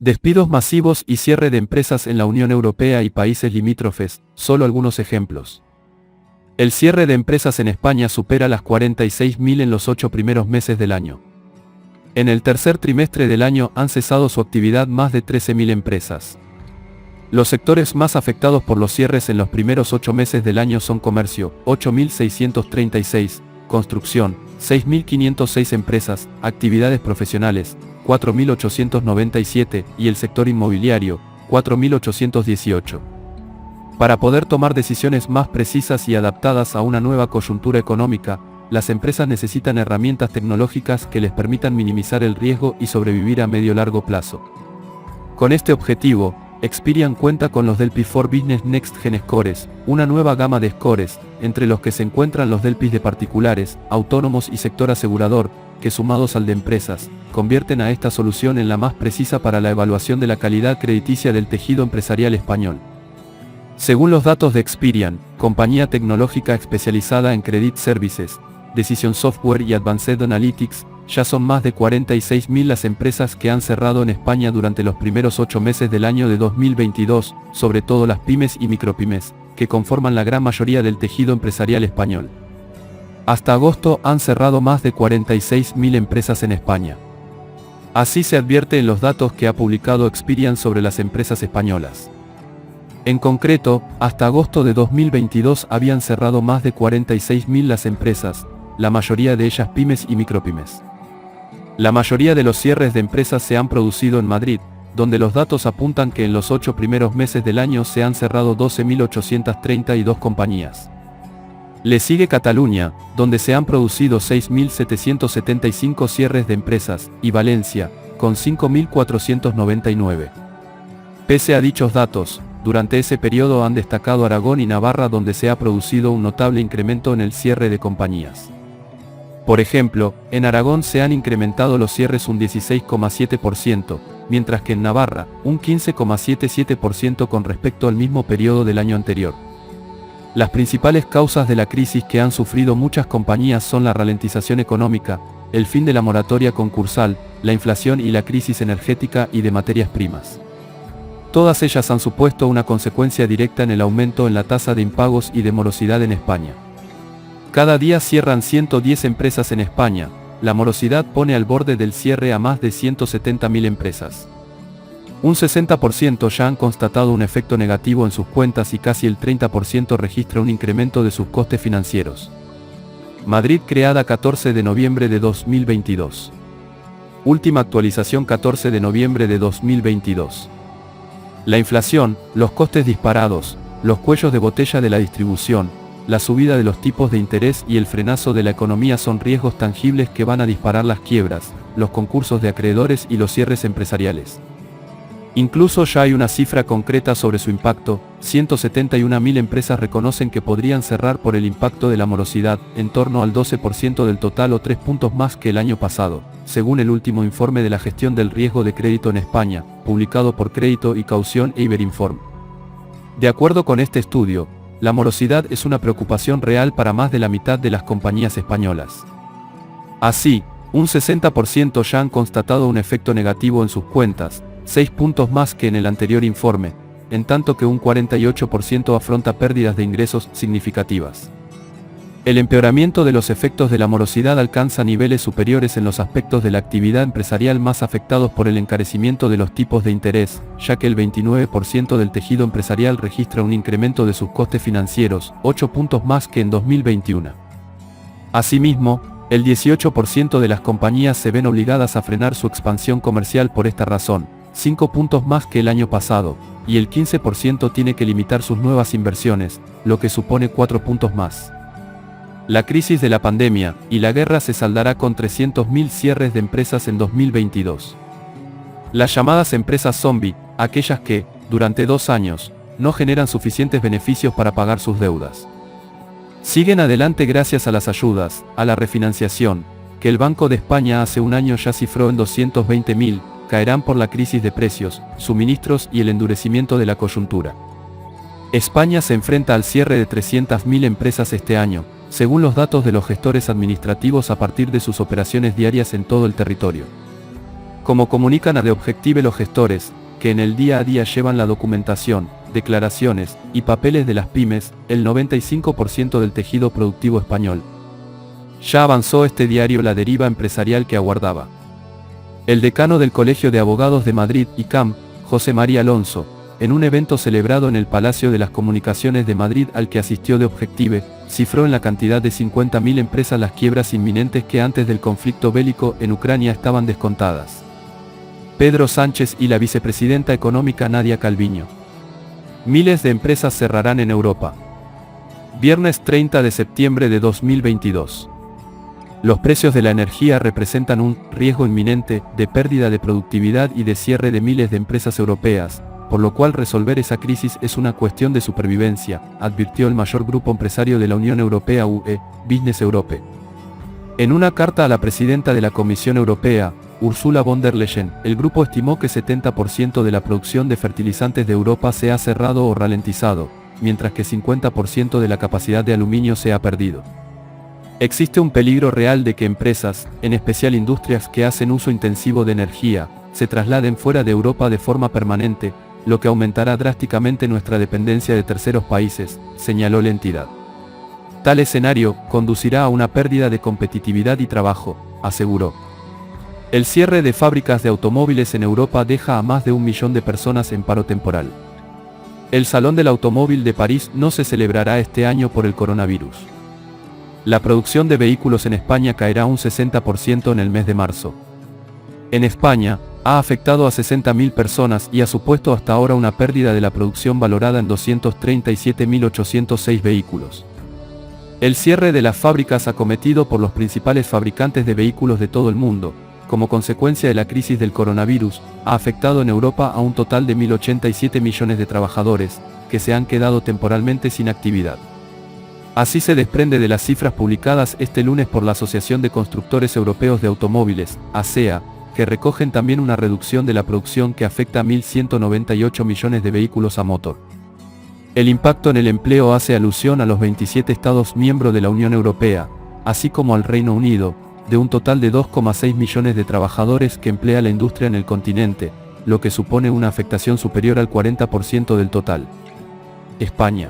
Despidos masivos y cierre de empresas en la Unión Europea y países limítrofes, solo algunos ejemplos. El cierre de empresas en España supera las 46.000 en los 8 primeros meses del año. En el tercer trimestre del año han cesado su actividad más de 13.000 empresas. Los sectores más afectados por los cierres en los primeros 8 meses del año son comercio, 8.636, construcción, 6.506 empresas, actividades profesionales, 4.897, y el sector inmobiliario, 4.818. Para poder tomar decisiones más precisas y adaptadas a una nueva coyuntura económica, las empresas necesitan herramientas tecnológicas que les permitan minimizar el riesgo y sobrevivir a medio-largo plazo. Con este objetivo, Experian cuenta con los Delphi for Business Next Gen Scores, una nueva gama de scores, entre los que se encuentran los Delphi de particulares, autónomos y sector asegurador, que sumados al de empresas, convierten a esta solución en la más precisa para la evaluación de la calidad crediticia del tejido empresarial español. Según los datos de Experian, compañía tecnológica especializada en Credit Services, Decision Software y Advanced Analytics, ya son más de 46.000 las empresas que han cerrado en España durante los primeros 8 meses del año de 2022, sobre todo las pymes y micropymes, que conforman la gran mayoría del tejido empresarial español. Hasta agosto han cerrado más de 46.000 empresas en España. Así se advierte en los datos que ha publicado Experian sobre las empresas españolas. En concreto, hasta agosto de 2022 habían cerrado más de 46.000 las empresas, la mayoría de ellas pymes y micropymes. La mayoría de los cierres de empresas se han producido en Madrid, donde los datos apuntan que en los 8 primeros meses del año se han cerrado 12.832 compañías. Le sigue Cataluña, donde se han producido 6.775 cierres de empresas, y Valencia, con 5.499. Pese a dichos datos, durante ese periodo han destacado Aragón y Navarra, donde se ha producido un notable incremento en el cierre de compañías. Por ejemplo, en Aragón se han incrementado los cierres un 16,7%, mientras que en Navarra, un 15,77% con respecto al mismo periodo del año anterior. Las principales causas de la crisis que han sufrido muchas compañías son la ralentización económica, el fin de la moratoria concursal, la inflación y la crisis energética y de materias primas. Todas ellas han supuesto una consecuencia directa en el aumento en la tasa de impagos y de morosidad en España. Cada día cierran 110 empresas en España, la morosidad pone al borde del cierre a más de 170.000 empresas. Un 60% ya han constatado un efecto negativo en sus cuentas y casi el 30% registra un incremento de sus costes financieros. Madrid, creada 14 de noviembre de 2022. Última actualización 14 de noviembre de 2022. La inflación, los costes disparados, los cuellos de botella de la distribución, la subida de los tipos de interés y el frenazo de la economía son riesgos tangibles que van a disparar las quiebras, los concursos de acreedores y los cierres empresariales. Incluso ya hay una cifra concreta sobre su impacto, 171.000 empresas reconocen que podrían cerrar por el impacto de la morosidad, en torno al 12% del total o 3 puntos más que el año pasado, según el último informe de la gestión del riesgo de crédito en España, publicado por Crédito y Caución e Iberinform. De acuerdo con este estudio, la morosidad es una preocupación real para más de la mitad de las compañías españolas. Así, un 60% ya han constatado un efecto negativo en sus cuentas, 6 puntos más que en el anterior informe, en tanto que un 48% afronta pérdidas de ingresos significativas. El empeoramiento de los efectos de la morosidad alcanza niveles superiores en los aspectos de la actividad empresarial más afectados por el encarecimiento de los tipos de interés, ya que el 29% del tejido empresarial registra un incremento de sus costes financieros, 8 puntos más que en 2021. Asimismo, el 18% de las compañías se ven obligadas a frenar su expansión comercial por esta razón, 5 puntos más que el año pasado, y el 15% tiene que limitar sus nuevas inversiones, lo que supone 4 puntos más. La crisis de la pandemia y la guerra se saldará con 300.000 cierres de empresas en 2022. Las llamadas empresas zombie, aquellas que, durante 2 años, no generan suficientes beneficios para pagar sus deudas. Siguen adelante gracias a las ayudas, a la refinanciación, que el Banco de España hace un año ya cifró en 220.000, caerán por la crisis de precios, suministros y el endurecimiento de la coyuntura. España se enfrenta al cierre de 300.000 empresas este año, según los datos de los gestores administrativos a partir de sus operaciones diarias en todo el territorio. Como comunican a The Objective los gestores, que en el día a día llevan la documentación, declaraciones y papeles de las pymes, el 95% del tejido productivo español. Ya avanzó este diario la deriva empresarial que aguardaba. El decano del Colegio de Abogados de Madrid, ICAM, José María Alonso, en un evento celebrado en el Palacio de las Comunicaciones de Madrid al que asistió The Objective, cifró en la cantidad de 50.000 empresas las quiebras inminentes que antes del conflicto bélico en Ucrania estaban descontadas. Pedro Sánchez y la vicepresidenta económica Nadia Calviño. Miles de empresas cerrarán en Europa. Viernes 30 de septiembre de 2022. Los precios de la energía representan un riesgo inminente de pérdida de productividad y de cierre de miles de empresas europeas, por lo cual resolver esa crisis es una cuestión de supervivencia, advirtió el mayor grupo empresario de la Unión Europea UE, Business Europe. En una carta a la presidenta de la Comisión Europea, Ursula von der Leyen, el grupo estimó que 70% de la producción de fertilizantes de Europa se ha cerrado o ralentizado, mientras que 50% de la capacidad de aluminio se ha perdido. Existe un peligro real de que empresas, en especial industrias que hacen uso intensivo de energía, se trasladen fuera de Europa de forma permanente, lo que aumentará drásticamente nuestra dependencia de terceros países, señaló la entidad. Tal escenario conducirá a una pérdida de competitividad y trabajo, aseguró. El cierre de fábricas de automóviles en Europa deja a más de 1 millón de personas en paro temporal. El Salón del Automóvil de París no se celebrará este año por el coronavirus. La producción de vehículos en España caerá un 60% en el mes de marzo. En España, ha afectado a 60.000 personas y ha supuesto hasta ahora una pérdida de la producción valorada en 237.806 vehículos. El cierre de las fábricas acometido por los principales fabricantes de vehículos de todo el mundo, como consecuencia de la crisis del coronavirus, ha afectado en Europa a un total de 1.087 millones de trabajadores, que se han quedado temporalmente sin actividad. Así se desprende de las cifras publicadas este lunes por la Asociación de Constructores Europeos de Automóviles, ACEA, que recogen también una reducción de la producción que afecta a 1.198 millones de vehículos a motor. El impacto en el empleo hace alusión a los 27 Estados miembros de la Unión Europea, así como al Reino Unido, de un total de 2,6 millones de trabajadores que emplea la industria en el continente, lo que supone una afectación superior al 40% del total. España.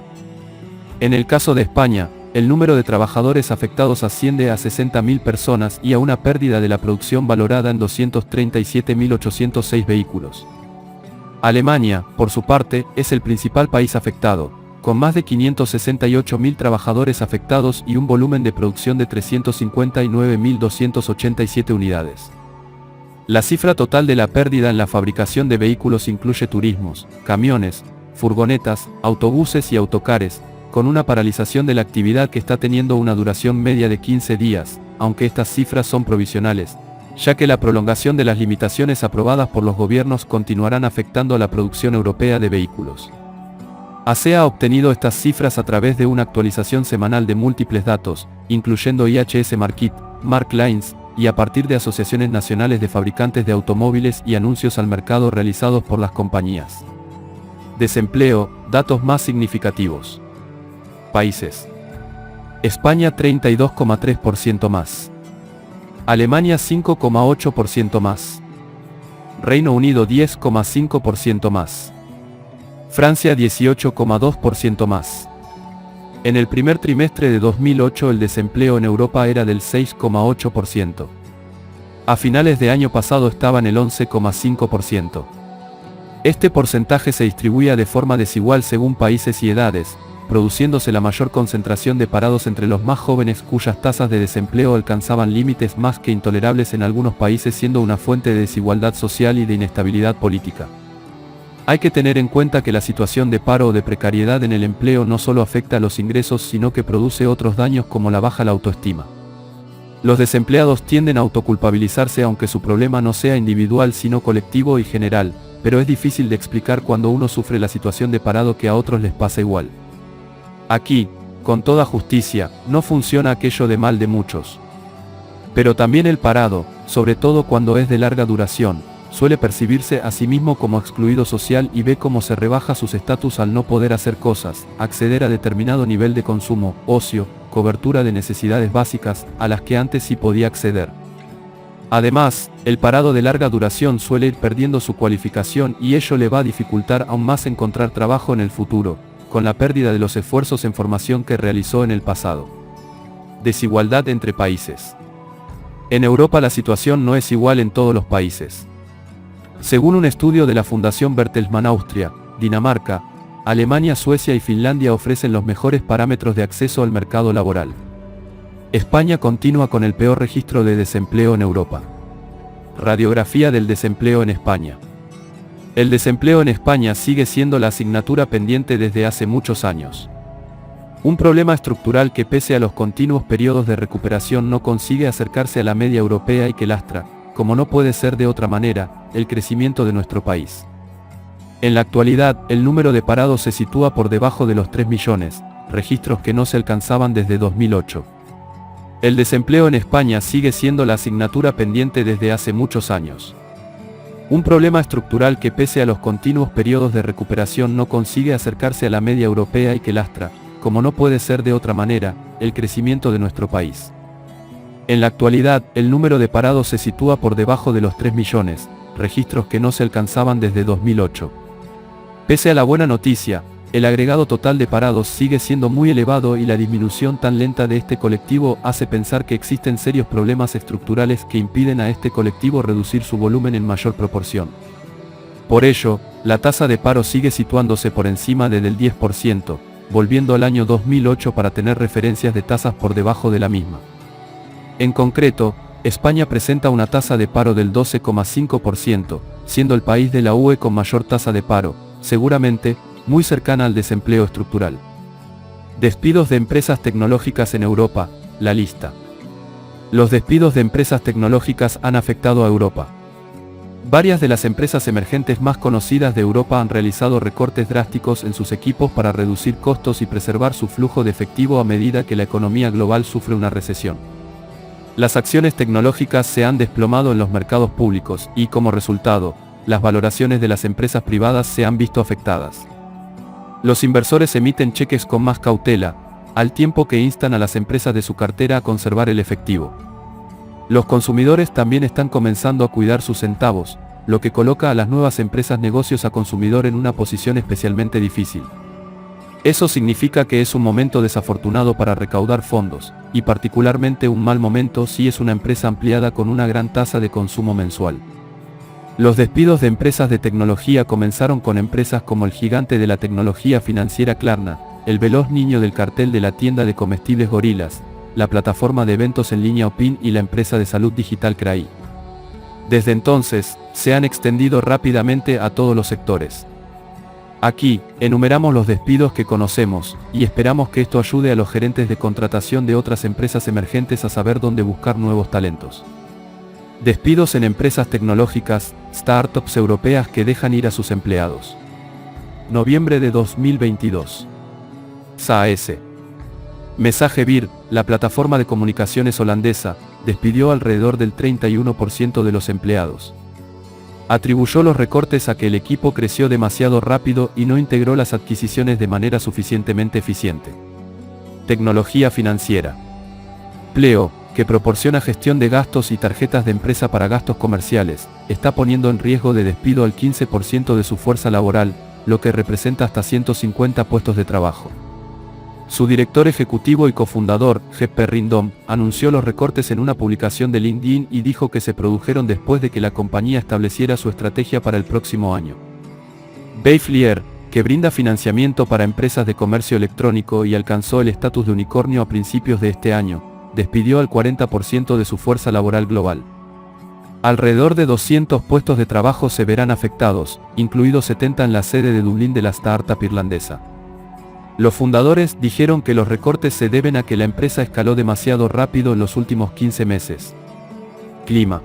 En el caso de España, el número de trabajadores afectados asciende a 60.000 personas y a una pérdida de la producción valorada en 237.806 vehículos. Alemania, por su parte, es el principal país afectado, con más de 568.000 trabajadores afectados y un volumen de producción de 359.287 unidades. La cifra total de la pérdida en la fabricación de vehículos incluye turismos, camiones, furgonetas, autobuses y autocares, con una paralización de la actividad que está teniendo una duración media de 15 días, aunque estas cifras son provisionales, ya que la prolongación de las limitaciones aprobadas por los gobiernos continuarán afectando a la producción europea de vehículos. ACEA ha obtenido estas cifras a través de una actualización semanal de múltiples datos, incluyendo IHS Markit, Marklines, y a partir de asociaciones nacionales de fabricantes de automóviles y anuncios al mercado realizados por las compañías. Desempleo, datos más significativos. Países. España 32,3% más. Alemania 5,8% más. Reino Unido 10,5% más. Francia 18,2% más. En el primer trimestre de 2008 el desempleo en Europa era del 6,8%. A finales de año pasado estaba en el 11,5%. Este porcentaje se distribuía de forma desigual según países y edades, produciéndose la mayor concentración de parados entre los más jóvenes cuyas tasas de desempleo alcanzaban límites más que intolerables en algunos países, siendo una fuente de desigualdad social y de inestabilidad política. Hay que tener en cuenta que la situación de paro o de precariedad en el empleo no solo afecta a los ingresos sino que produce otros daños como la baja la autoestima. Los desempleados tienden a autoculpabilizarse aunque su problema no sea individual sino colectivo y general, pero es difícil de explicar cuando uno sufre la situación de parado que a otros les pasa igual. Aquí, con toda justicia, no funciona aquello de mal de muchos. Pero también el parado, sobre todo cuando es de larga duración, suele percibirse a sí mismo como excluido social y ve cómo se rebaja sus estatus al no poder hacer cosas, acceder a determinado nivel de consumo, ocio, cobertura de necesidades básicas, a las que antes sí podía acceder. Además, el parado de larga duración suele ir perdiendo su cualificación y ello le va a dificultar aún más encontrar trabajo en el futuro, con la pérdida de los esfuerzos en formación que realizó en el pasado. Desigualdad entre países. En Europa la situación no es igual en todos los países. Según un estudio de la Fundación Bertelsmann, Austria, Dinamarca, Alemania, Suecia y Finlandia ofrecen los mejores parámetros de acceso al mercado laboral. España continúa con el peor registro de desempleo en Europa. Radiografía del desempleo en España. El desempleo en España sigue siendo la asignatura pendiente desde hace muchos años. Un problema estructural que pese a los continuos periodos de recuperación no consigue acercarse a la media europea y que lastra, como no puede ser de otra manera, el crecimiento de nuestro país. En la actualidad, el número de parados se sitúa por debajo de los 3 millones, registros que no se alcanzaban desde 2008. El desempleo en España sigue siendo la asignatura pendiente desde hace muchos años. Un problema estructural que pese a los continuos periodos de recuperación no consigue acercarse a la media europea y que lastra, como no puede ser de otra manera, el crecimiento de nuestro país. En la actualidad, el número de parados se sitúa por debajo de los 3 millones, registros que no se alcanzaban desde 2008. Pese a la buena noticia, el agregado total de parados sigue siendo muy elevado y la disminución tan lenta de este colectivo hace pensar que existen serios problemas estructurales que impiden a este colectivo reducir su volumen en mayor proporción. Por ello, la tasa de paro sigue situándose por encima del 10%, volviendo al año 2008 para tener referencias de tasas por debajo de la misma. En concreto, España presenta una tasa de paro del 12,5%, siendo el país de la UE con mayor tasa de paro, seguramente, muy cercana al desempleo estructural. Despidos de empresas tecnológicas en Europa, la lista. Los despidos de empresas tecnológicas han afectado a Europa. Varias de las empresas emergentes más conocidas de Europa han realizado recortes drásticos en sus equipos para reducir costos y preservar su flujo de efectivo a medida que la economía global sufre una recesión. Las acciones tecnológicas se han desplomado en los mercados públicos y, como resultado, las valoraciones de las empresas privadas se han visto afectadas. Los inversores emiten cheques con más cautela, al tiempo que instan a las empresas de su cartera a conservar el efectivo. Los consumidores también están comenzando a cuidar sus centavos, lo que coloca a las nuevas empresas negocios a consumidor en una posición especialmente difícil. Eso significa que es un momento desafortunado para recaudar fondos, y particularmente un mal momento si es una empresa ampliada con una gran tasa de consumo mensual. Los despidos de empresas de tecnología comenzaron con empresas como el gigante de la tecnología financiera Klarna, el veloz niño del cartel de la tienda de comestibles Gorilas, la plataforma de eventos en línea Opin y la empresa de salud digital Crai. Desde entonces, se han extendido rápidamente a todos los sectores. Aquí, enumeramos los despidos que conocemos, y esperamos que esto ayude a los gerentes de contratación de otras empresas emergentes a saber dónde buscar nuevos talentos. Despidos en empresas tecnológicas, startups europeas que dejan ir a sus empleados. Noviembre de 2022. SAS. MessageBird, la plataforma de comunicaciones holandesa, despidió alrededor del 31% de los empleados. Atribuyó los recortes a que el equipo creció demasiado rápido y no integró las adquisiciones de manera suficientemente eficiente. Tecnología financiera. Pleo, que proporciona gestión de gastos y tarjetas de empresa para gastos comerciales, está poniendo en riesgo de despido al 15% de su fuerza laboral, lo que representa hasta 150 puestos de trabajo. Su director ejecutivo y cofundador, Jeppe Rindom, anunció los recortes en una publicación de LinkedIn y dijo que se produjeron después de que la compañía estableciera su estrategia para el próximo año. Bayflier, que brinda financiamiento para empresas de comercio electrónico y alcanzó el estatus de unicornio a principios de este año, despidió al 40% de su fuerza laboral global. Alrededor de 200 puestos de trabajo se verán afectados, incluidos 70 en la sede de Dublín de la startup irlandesa. Los fundadores dijeron que los recortes se deben a que la empresa escaló demasiado rápido en los últimos 15 meses. Clima.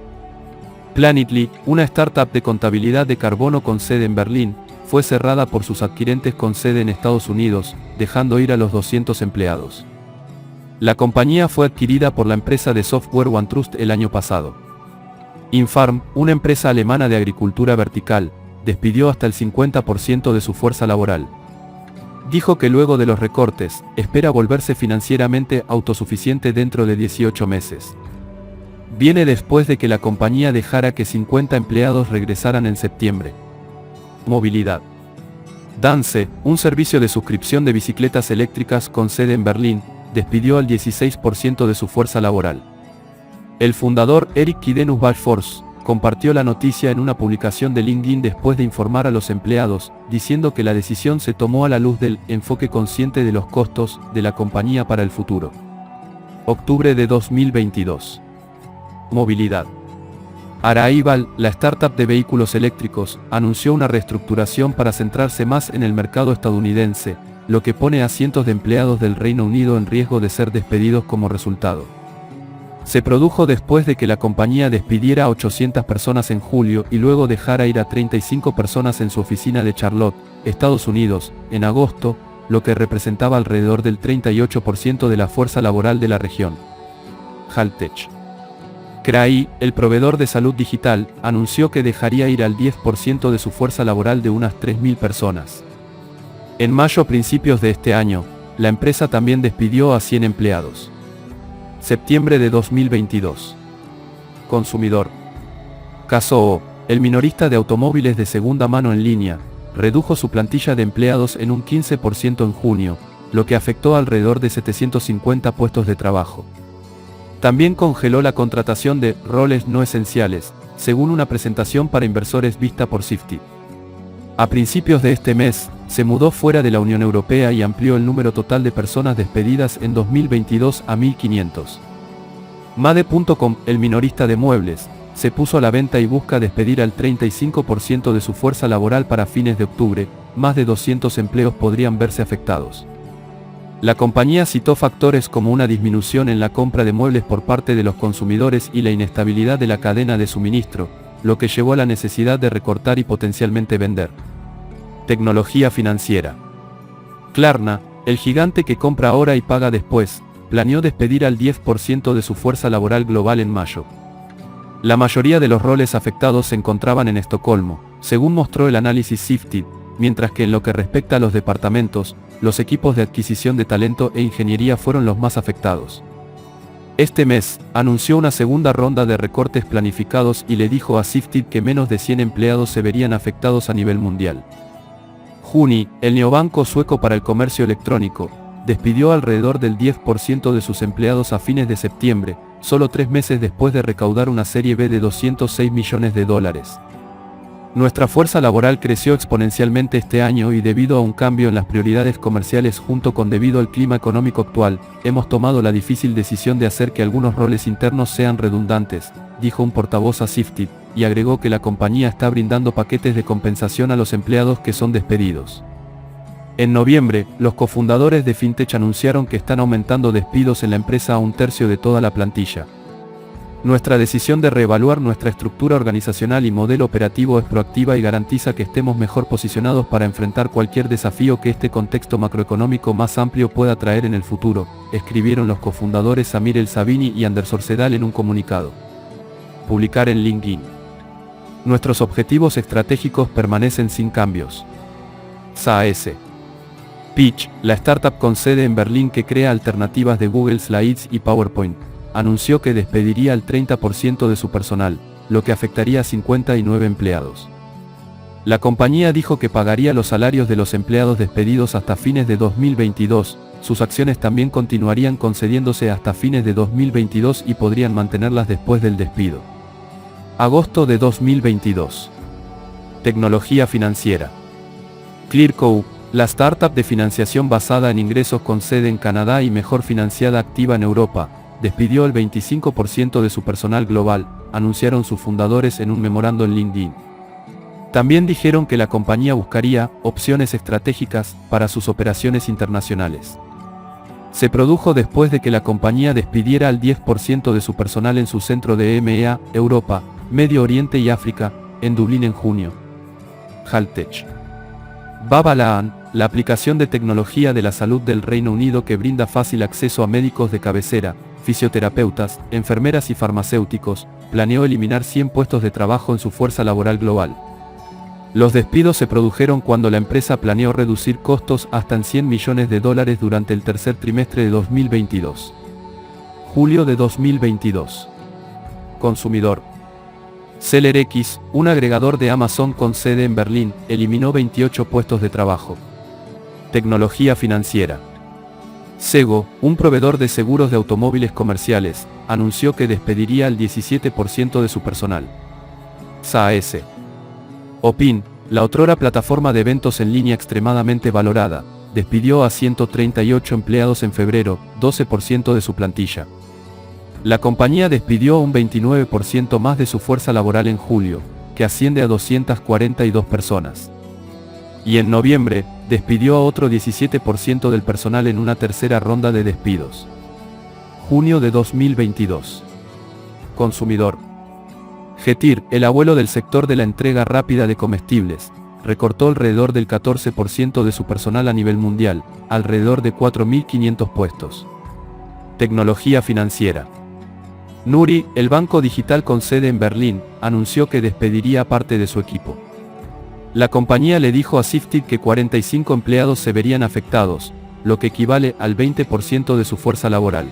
Planetly, una startup de contabilidad de carbono con sede en Berlín, fue cerrada por sus adquirentes con sede en Estados Unidos, dejando ir a los 200 empleados. La compañía fue adquirida por la empresa de software OneTrust el año pasado. Infarm, una empresa alemana de agricultura vertical, despidió hasta el 50% de su fuerza laboral. Dijo que luego de los recortes, espera volverse financieramente autosuficiente dentro de 18 meses. viene después de que la compañía dejara que 50 empleados regresaran en septiembre. Movilidad. Danze, un servicio de suscripción de bicicletas eléctricas con sede en Berlín, despidió al 16% de su fuerza laboral. El fundador Erik Kidenus Bachfors compartió la noticia en una publicación de LinkedIn después de informar a los empleados, diciendo que la decisión se tomó a la luz del enfoque consciente de los costos de la compañía para el futuro. Octubre de 2022. Movilidad. Arrival, la startup de vehículos eléctricos, anunció una reestructuración para centrarse más en el mercado estadounidense, lo que pone a cientos de empleados del Reino Unido en riesgo de ser despedidos como resultado. Se produjo después de que la compañía despidiera a 800 personas en julio y luego dejara ir a 35 personas en su oficina de Charlotte, Estados Unidos, en agosto, lo que representaba alrededor del 38% de la fuerza laboral de la región. Haltech. CRAI, el proveedor de salud digital, anunció que dejaría ir al 10% de su fuerza laboral de unas 3.000 personas. En mayo a principios de este año, la empresa también despidió a 100 empleados. Septiembre de 2022. Consumidor. Cazoo, el minorista de automóviles de segunda mano en línea, redujo su plantilla de empleados en un 15% en junio, lo que afectó alrededor de 750 puestos de trabajo. También congeló la contratación de roles no esenciales, según una presentación para inversores vista por Sifty. A principios de este mes, se mudó fuera de la Unión Europea y amplió el número total de personas despedidas en 2022 a 1.500. Made.com, el minorista de muebles, se puso a la venta y busca despedir al 35% de su fuerza laboral para fines de octubre, más de 200 empleos podrían verse afectados. La compañía citó factores como una disminución en la compra de muebles por parte de los consumidores y la inestabilidad de la cadena de suministro, lo que llevó a la necesidad de recortar y potencialmente vender. Tecnología financiera. Klarna, el gigante que compra ahora y paga después, planeó despedir al 10% de su fuerza laboral global en mayo. La mayoría de los roles afectados se encontraban en Estocolmo, según mostró el análisis Sifty, mientras que en lo que respecta a los departamentos, los equipos de adquisición de talento e ingeniería fueron los más afectados. Este mes, anunció una segunda ronda de recortes planificados y le dijo a Sifty que menos de 100 empleados se verían afectados a nivel mundial. Juni, el neobanco sueco para el comercio electrónico, despidió alrededor del 10% de sus empleados a fines de septiembre, solo 3 meses después de recaudar una serie B de $206 millones. Nuestra fuerza laboral creció exponencialmente este año y debido a un cambio en las prioridades comerciales junto con debido al clima económico actual, hemos tomado la difícil decisión de hacer que algunos roles internos sean redundantes, dijo un portavoz a Sifty, y agregó que la compañía está brindando paquetes de compensación a los empleados que son despedidos. En noviembre, los cofundadores de Fintech anunciaron que están aumentando despidos en la empresa a 1/3 de toda la plantilla. Nuestra decisión de reevaluar nuestra estructura organizacional y modelo operativo es proactiva y garantiza que estemos mejor posicionados para enfrentar cualquier desafío que este contexto macroeconómico más amplio pueda traer en el futuro, escribieron los cofundadores Samir El Sabini y Anders Orsedal en un comunicado. Publicar en LinkedIn. Nuestros objetivos estratégicos permanecen sin cambios. SaaS. Pitch, la startup con sede en Berlín que crea alternativas de Google Slides y PowerPoint, anunció que despediría al 30% de su personal, lo que afectaría a 59 empleados. La compañía dijo que pagaría los salarios de los empleados despedidos hasta fines de 2022, sus acciones también continuarían concediéndose hasta fines de 2022 y podrían mantenerlas después del despido. Agosto de 2022. Tecnología financiera. Clearco, la startup de financiación basada en ingresos con sede en Canadá y mejor financiada activa en Europa, despidió el 25% de su personal global, anunciaron sus fundadores en un memorando en LinkedIn. También dijeron que la compañía buscaría opciones estratégicas para sus operaciones internacionales. Se produjo después de que la compañía despidiera al 10% de su personal en su centro de EMEA, Europa, Medio Oriente y África, en Dublín en junio. Haltech. Babalaan, la aplicación de tecnología de la salud del Reino Unido que brinda fácil acceso a médicos de cabecera, fisioterapeutas, enfermeras y farmacéuticos, planeó eliminar 100 puestos de trabajo en su fuerza laboral global. Los despidos se produjeron cuando la empresa planeó reducir costos hasta en $100 millones durante el tercer trimestre de 2022. Julio de 2022. Consumidor. SellerX, un agregador de Amazon con sede en Berlín, eliminó 28 puestos de trabajo. Tecnología financiera. Sego, un proveedor de seguros de automóviles comerciales, anunció que despediría al 17% de su personal. SAS. Opin, la otrora plataforma de eventos en línea extremadamente valorada, despidió a 138 empleados en febrero, 12% de su plantilla. La compañía despidió un 29% más de su fuerza laboral en julio, que asciende a 242 personas. Y en noviembre, despidió a otro 17% del personal en una tercera ronda de despidos. Junio de 2022. Consumidor. Getir, el abuelo del sector de la entrega rápida de comestibles, recortó alrededor del 14% de su personal a nivel mundial, alrededor de 4.500 puestos. Tecnología financiera. Nuri, el banco digital con sede en Berlín, anunció que despediría a parte de su equipo. La compañía le dijo a Sifted que 45 empleados se verían afectados, lo que equivale al 20% de su fuerza laboral.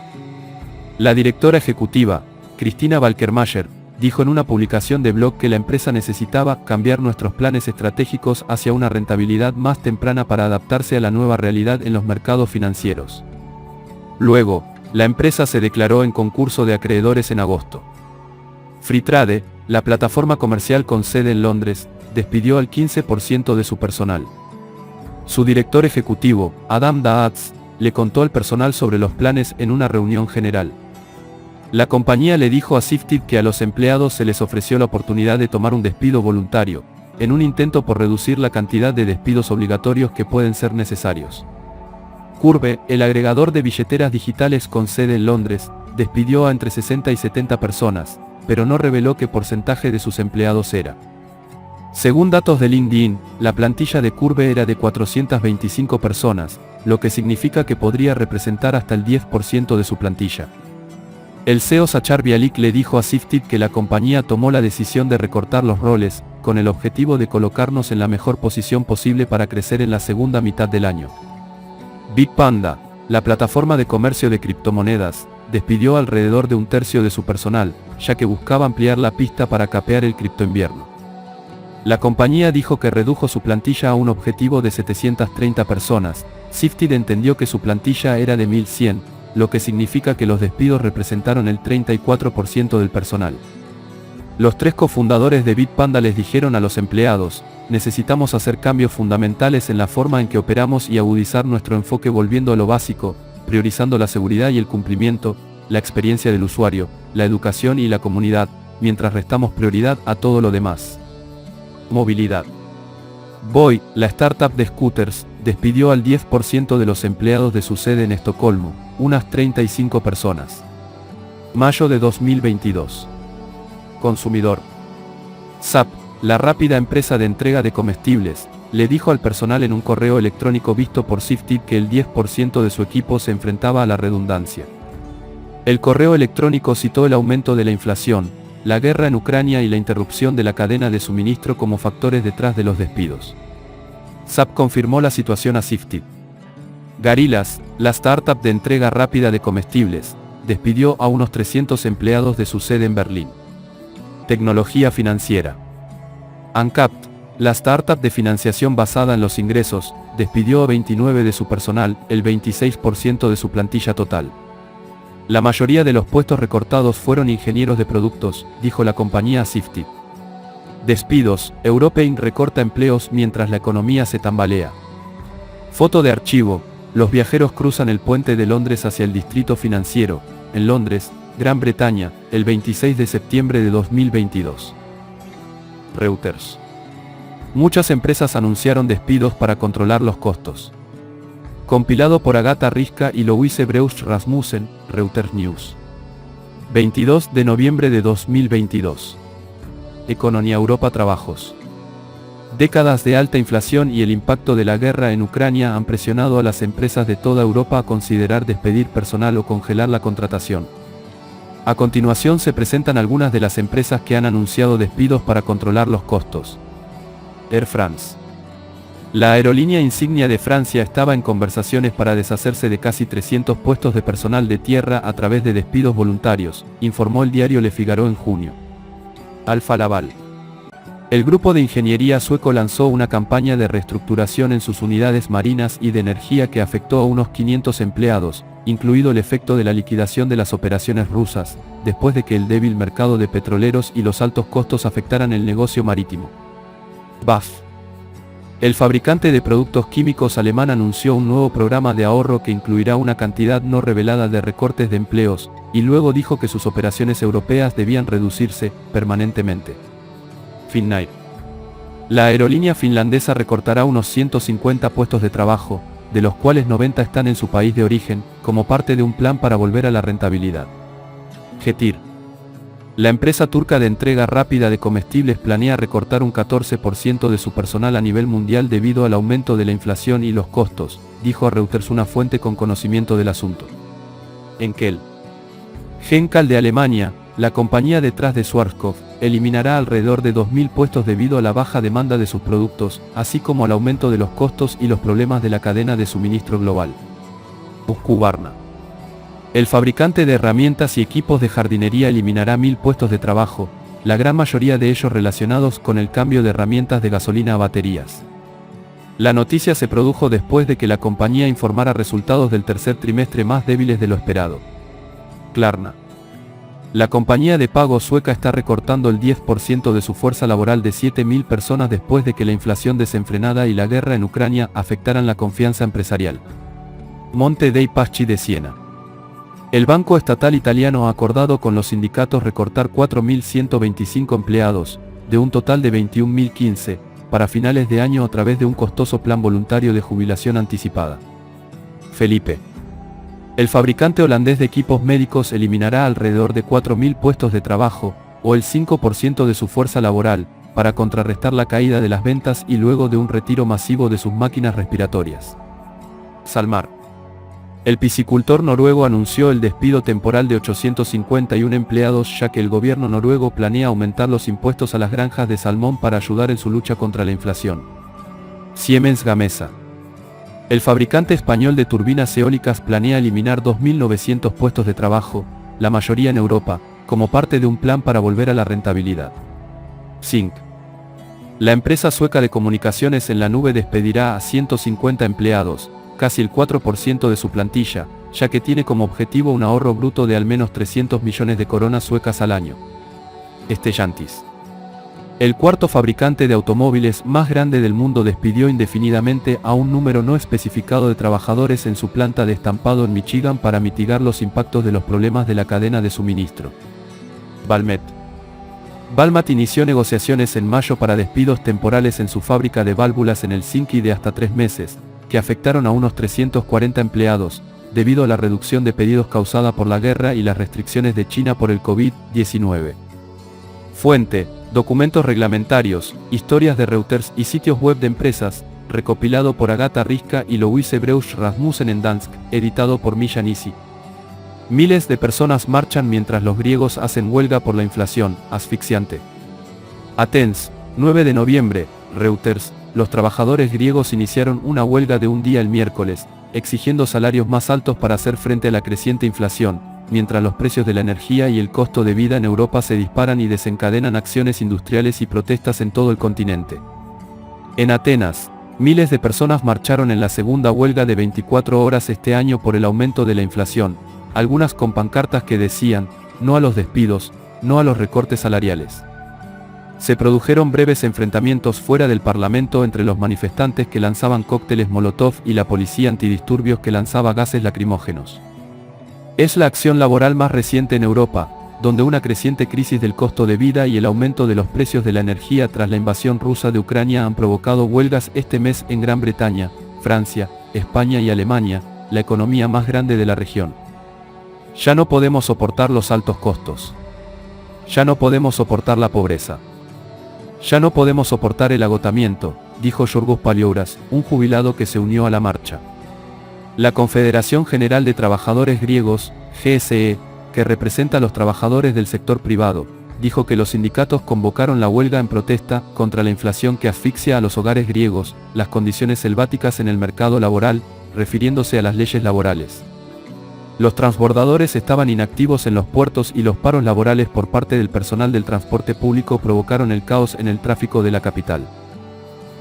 La directora ejecutiva, Cristina Balkermayer, dijo en una publicación de blog que la empresa necesitaba cambiar nuestros planes estratégicos hacia una rentabilidad más temprana para adaptarse a la nueva realidad en los mercados financieros. Luego, la empresa se declaró en concurso de acreedores en agosto. Freetrade, la plataforma comercial con sede en Londres, despidió al 15% de su personal. Su director ejecutivo, Adam Daatz, le contó al personal sobre los planes en una reunión general. La compañía le dijo a Sifted que a los empleados se les ofreció la oportunidad de tomar un despido voluntario, en un intento por reducir la cantidad de despidos obligatorios que pueden ser necesarios. Curve, el agregador de billeteras digitales con sede en Londres, despidió a entre 60 y 70 personas, pero no reveló qué porcentaje de sus empleados era. Según datos de LinkedIn, la plantilla de Curve era de 425 personas, lo que significa que podría representar hasta el 10% de su plantilla. El CEO Zachar Bialik le dijo a Sifted que la compañía tomó la decisión de recortar los roles, con el objetivo de colocarnos en la mejor posición posible para crecer en la segunda mitad del año. Bitpanda, la plataforma de comercio de criptomonedas, despidió alrededor de un tercio de su personal, ya que buscaba ampliar la pista para capear el criptoinvierno. La compañía dijo que redujo su plantilla a un objetivo de 730 personas. Sifted entendió que su plantilla era de 1.100, lo que significa que los despidos representaron el 34% del personal. Los tres cofundadores de Bitpanda les dijeron a los empleados: necesitamos hacer cambios fundamentales en la forma en que operamos y agudizar nuestro enfoque volviendo a lo básico, priorizando la seguridad y el cumplimiento, la experiencia del usuario, la educación y la comunidad, mientras restamos prioridad a todo lo demás. Movilidad. Voi, la startup de scooters, despidió al 10% de los empleados de su sede en Estocolmo, unas 35 personas. Mayo de 2022. Consumidor. SAP, la rápida empresa de entrega de comestibles, le dijo al personal en un correo electrónico visto por Sifted que el 10% de su equipo se enfrentaba a la redundancia. El correo electrónico citó el aumento de la inflación, la guerra en Ucrania y la interrupción de la cadena de suministro como factores detrás de los despidos. SAP confirmó la situación a Sifted. Gorillas, la startup de entrega rápida de comestibles, despidió a unos 300 empleados de su sede en Berlín. Tecnología financiera. Uncapped, la startup de financiación basada en los ingresos, despidió a 29 de su personal, el 26% de su plantilla total. La mayoría de los puestos recortados fueron ingenieros de productos, dijo la compañía a Sifted. Despidos, Europein recorta empleos mientras la economía se tambalea. Foto de archivo, los viajeros cruzan el puente de Londres hacia el distrito financiero, en Londres, Gran Bretaña, el 26 de septiembre de 2022. Reuters. Muchas empresas anunciaron despidos para controlar los costos. Compilado por Agatha Riska y Louise Breust Rasmussen, Reuters News. 22 de noviembre de 2022. Economía Europa Trabajos. Décadas de alta inflación y el impacto de la guerra en Ucrania han presionado a las empresas de toda Europa a considerar despedir personal o congelar la contratación. A continuación se presentan algunas de las empresas que han anunciado despidos para controlar los costos. Air France. La aerolínea insignia de Francia estaba en conversaciones para deshacerse de casi 300 puestos de personal de tierra a través de despidos voluntarios, informó el diario Le Figaro en junio. Alfa Laval. El grupo de ingeniería sueco lanzó una campaña de reestructuración en sus unidades marinas y de energía que afectó a unos 500 empleados, incluido el efecto de la liquidación de las operaciones rusas, después de que el débil mercado de petroleros y los altos costos afectaran el negocio marítimo. BASF. El fabricante de productos químicos alemán anunció un nuevo programa de ahorro que incluirá una cantidad no revelada de recortes de empleos, y luego dijo que sus operaciones europeas debían reducirse permanentemente. Finnair. La aerolínea finlandesa recortará unos 150 puestos de trabajo, de los cuales 90 están en su país de origen, como parte de un plan para volver a la rentabilidad. Getir. La empresa turca de entrega rápida de comestibles planea recortar un 14% de su personal a nivel mundial debido al aumento de la inflación y los costos, dijo a Reuters una fuente con conocimiento del asunto. Henkel. Henkel de Alemania, la compañía detrás de Schwarzkopf, eliminará alrededor de 2.000 puestos debido a la baja demanda de sus productos, así como al aumento de los costos y los problemas de la cadena de suministro global. Husqvarna. El fabricante de herramientas y equipos de jardinería eliminará 1.000 puestos de trabajo, la gran mayoría de ellos relacionados con el cambio de herramientas de gasolina a baterías. La noticia se produjo después de que la compañía informara resultados del tercer trimestre más débiles de lo esperado. Klarna. La compañía de pago sueca está recortando el 10% de su fuerza laboral de 7.000 personas después de que la inflación desenfrenada y la guerra en Ucrania afectaran la confianza empresarial. Monte dei Paschi de Siena. El Banco Estatal Italiano ha acordado con los sindicatos recortar 4.125 empleados, de un total de 21.015, para finales de año a través de un costoso plan voluntario de jubilación anticipada. Felipe. El fabricante holandés de equipos médicos eliminará alrededor de 4.000 puestos de trabajo, o el 5% de su fuerza laboral, para contrarrestar la caída de las ventas y luego de un retiro masivo de sus máquinas respiratorias. Salmar. El piscicultor noruego anunció el despido temporal de 851 empleados ya que el gobierno noruego planea aumentar los impuestos a las granjas de salmón para ayudar en su lucha contra la inflación. Siemens Gamesa. El fabricante español de turbinas eólicas planea eliminar 2.900 puestos de trabajo, la mayoría en Europa, como parte de un plan para volver a la rentabilidad. Sync. La empresa sueca de comunicaciones en la nube despedirá a 150 empleados, casi el 4% de su plantilla, ya que tiene como objetivo un ahorro bruto de al menos 300 millones de coronas suecas al año. Stellantis. El cuarto fabricante de automóviles más grande del mundo despidió indefinidamente a un número no especificado de trabajadores en su planta de estampado en Michigan para mitigar los impactos de los problemas de la cadena de suministro. Valmet. Valmet inició negociaciones en mayo para despidos temporales en su fábrica de válvulas en Helsinki de hasta 3 meses, que afectaron a unos 340 empleados, debido a la reducción de pedidos causada por la guerra y las restricciones de China por el COVID-19. Fuente: documentos reglamentarios, historias de Reuters y sitios web de empresas, recopilado por Agatha Riska y Louise Breusch Rasmussen en Dansk, editado por Milla Nisi. Miles de personas marchan mientras los griegos hacen huelga por la inflación asfixiante. Athens, 9 de noviembre, Reuters. Los trabajadores griegos iniciaron una huelga de un día el miércoles, exigiendo salarios más altos para hacer frente a la creciente inflación, mientras los precios de la energía y el costo de vida en Europa se disparan y desencadenan acciones industriales y protestas en todo el continente. En Atenas, miles de personas marcharon en la segunda huelga de 24 horas este año por el aumento de la inflación, algunas con pancartas que decían, no a los despidos, no a los recortes salariales. Se produjeron breves enfrentamientos fuera del Parlamento entre los manifestantes que lanzaban cócteles Molotov y la policía antidisturbios que lanzaba gases lacrimógenos. Es la acción laboral más reciente en Europa, donde una creciente crisis del costo de vida y el aumento de los precios de la energía tras la invasión rusa de Ucrania han provocado huelgas este mes en Gran Bretaña, Francia, España y Alemania, la economía más grande de la región. Ya no podemos soportar los altos costos. Ya no podemos soportar la pobreza. Ya no podemos soportar el agotamiento, dijo Yorgos Paliouras, un jubilado que se unió a la marcha. La Confederación General de Trabajadores Griegos, GSE, que representa a los trabajadores del sector privado, dijo que los sindicatos convocaron la huelga en protesta contra la inflación que asfixia a los hogares griegos, las condiciones selváticas en el mercado laboral, refiriéndose a las leyes laborales. Los transbordadores estaban inactivos en los puertos y los paros laborales por parte del personal del transporte público provocaron el caos en el tráfico de la capital.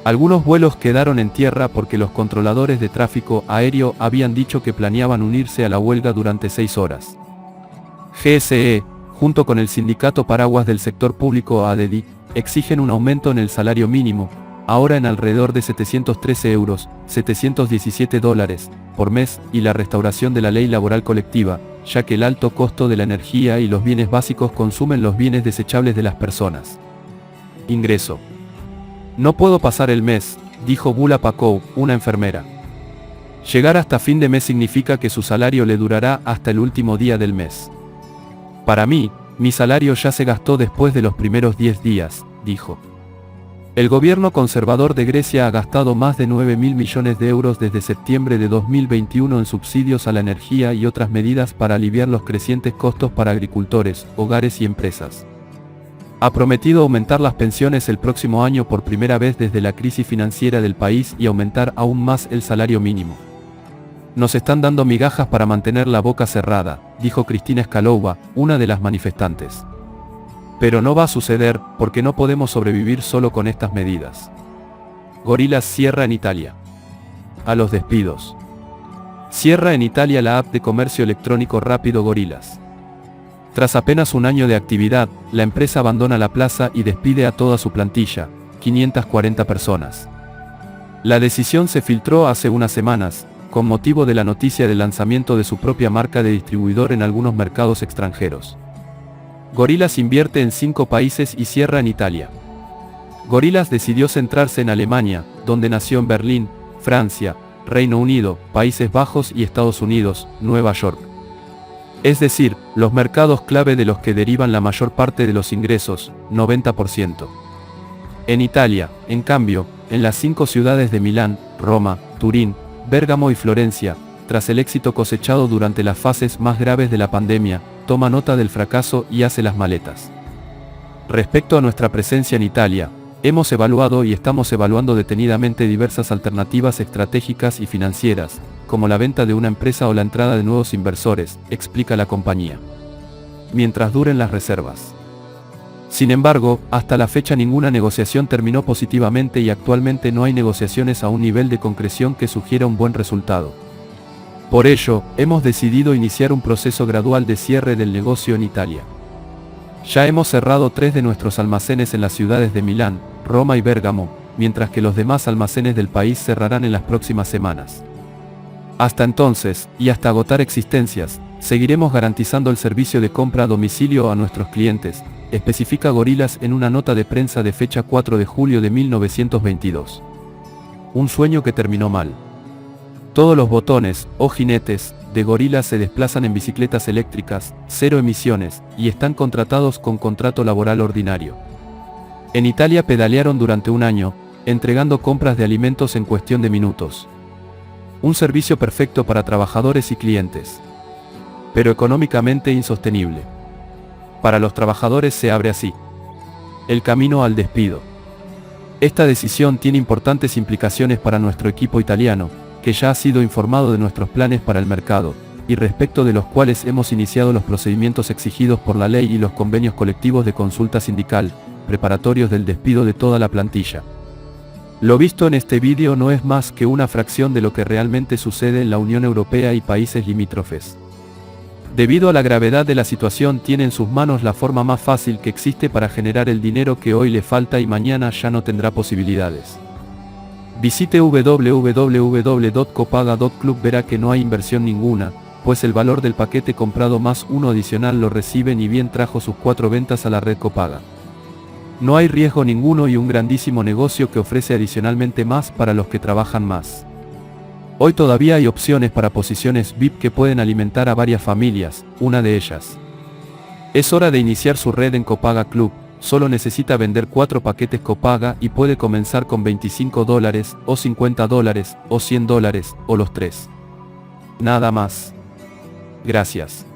Algunos vuelos quedaron en tierra porque los controladores de tráfico aéreo habían dicho que planeaban unirse a la huelga durante 6 horas. GSE, junto con el sindicato paraguas del sector público ADEDI, exigen un aumento en el salario mínimo, ahora en alrededor de 713 euros, $717 por mes, y la restauración de la ley laboral colectiva, ya que el alto costo de la energía y los bienes básicos consumen los bienes desechables de las personas. Ingreso. No puedo pasar el mes, dijo Bula Pakou, una enfermera. Llegar hasta fin de mes significa que su salario le durará hasta el último día del mes. Para mí, mi salario ya se gastó después de los primeros 10 días, dijo. El gobierno conservador de Grecia ha gastado más de 9.000 millones de euros desde septiembre de 2021 en subsidios a la energía y otras medidas para aliviar los crecientes costos para agricultores, hogares y empresas. Ha prometido aumentar las pensiones el próximo año por primera vez desde la crisis financiera del país y aumentar aún más el salario mínimo. Nos están dando migajas para mantener la boca cerrada, dijo Cristina Skalova, una de las manifestantes. Pero no va a suceder, porque no podemos sobrevivir solo con estas medidas. Gorillaz cierra en Italia. A los despidos. Cierra en Italia la app de comercio electrónico rápido Gorillaz. Tras apenas un año de actividad, la empresa abandona la plaza y despide a toda su plantilla, 540 personas. La decisión se filtró hace unas semanas, con motivo de la noticia del lanzamiento de su propia marca de distribuidor en algunos mercados extranjeros. Gorillaz invierte en 5 países y cierra en Italia. Gorillaz decidió centrarse en Alemania, donde nació en Berlín, Francia, Reino Unido, Países Bajos y Estados Unidos, Nueva York. Es decir, los mercados clave de los que derivan la mayor parte de los ingresos, 90%. En Italia, en cambio, en las 5 ciudades de Milán, Roma, Turín, Bérgamo y Florencia, tras el éxito cosechado durante las fases más graves de la pandemia, toma nota del fracaso y hace las maletas. Respecto a nuestra presencia en Italia, hemos evaluado y estamos evaluando detenidamente diversas alternativas estratégicas y financieras, como la venta de una empresa o la entrada de nuevos inversores, explica la compañía. Mientras duren las reservas. Sin embargo, hasta la fecha ninguna negociación terminó positivamente y actualmente no hay negociaciones a un nivel de concreción que sugiera un buen resultado. Por ello, hemos decidido iniciar un proceso gradual de cierre del negocio en Italia. Ya hemos cerrado 3 de nuestros almacenes en las ciudades de Milán, Roma y Bérgamo, mientras que los demás almacenes del país cerrarán en las próximas semanas. Hasta entonces, y hasta agotar existencias, seguiremos garantizando el servicio de compra a domicilio a nuestros clientes, especifica Gorillaz en una nota de prensa de fecha 4 de julio de 1922. Un sueño que terminó mal. Todos los botones, o jinetes, de Gorillaz se desplazan en bicicletas eléctricas, 0 emisiones, y están contratados con contrato laboral ordinario. En Italia pedalearon durante un año, entregando compras de alimentos en cuestión de minutos. Un servicio perfecto para trabajadores y clientes. Pero económicamente insostenible. Para los trabajadores se abre así el camino al despido. Esta decisión tiene importantes implicaciones para nuestro equipo italiano, que ya ha sido informado de nuestros planes para el mercado, y respecto de los cuales hemos iniciado los procedimientos exigidos por la ley y los convenios colectivos de consulta sindical, preparatorios del despido de toda la plantilla. Lo visto en este vídeo no es más que una fracción de lo que realmente sucede en la Unión Europea y países limítrofes. Debido a la gravedad de la situación tiene en sus manos la forma más fácil que existe para generar el dinero que hoy le falta y mañana ya no tendrá posibilidades. Visite www.copaga.club, verá que no hay inversión ninguna, pues el valor del paquete comprado más uno adicional lo recibe ni bien trajo sus 4 ventas a la red Copaga. No hay riesgo ninguno y un grandísimo negocio que ofrece adicionalmente más para los que trabajan más. Hoy todavía hay opciones para posiciones VIP que pueden alimentar a varias familias, una de ellas. Es hora de iniciar su red en Copaga Club, solo necesita vender 4 paquetes Copaga y puede comenzar con $25, o $50, o $100, o los 3. Nada más. Gracias.